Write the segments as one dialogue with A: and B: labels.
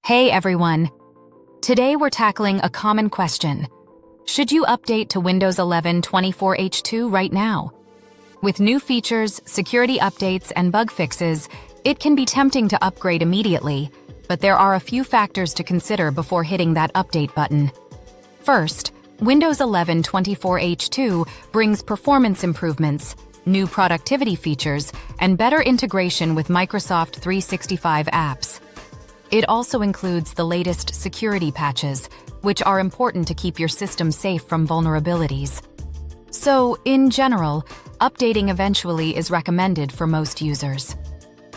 A: Hey everyone! Today we're tackling a common question. Should you update to Windows 11 24H2 right now? With new features, security updates, and bug fixes, it can be tempting to upgrade immediately, but there are a few factors to consider before hitting that update button. First, Windows 11 24H2 brings performance improvements, new productivity features, and better integration with Microsoft 365 apps. It also includes the latest security patches, which are important to keep your system safe from vulnerabilities. So, in general, updating eventually is recommended for most users.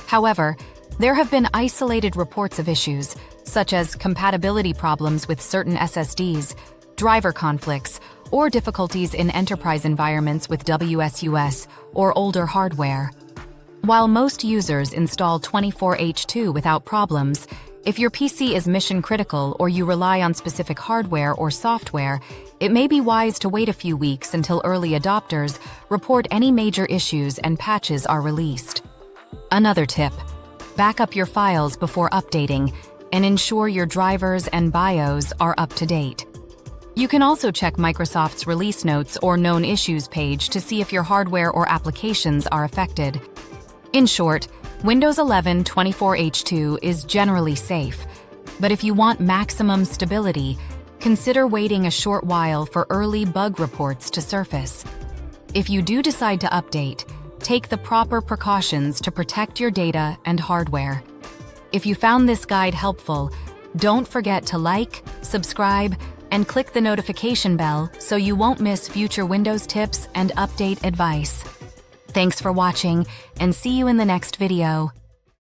A: However, there have been isolated reports of issues, such as compatibility problems with certain SSDs, driver conflicts, or difficulties in enterprise environments with WSUS or older hardware. While most users install 24H2 without problems, if your PC is mission-critical or you rely on specific hardware or software, it may be wise to wait a few weeks until early adopters report any major issues and patches are released. Another tip: back up your files before updating and ensure your drivers and BIOS are up to date. You can also check Microsoft's release notes or known issues page to see if your hardware or applications are affected. In short, Windows 11 24H2 is generally safe, but if you want maximum stability, consider waiting a short while for early bug reports to surface. If you do decide to update, take the proper precautions to protect your data and hardware. If you found this guide helpful, don't forget to like, subscribe, and click the notification bell so you won't miss future Windows tips and update advice. Thanks for watching, and see you in the next video.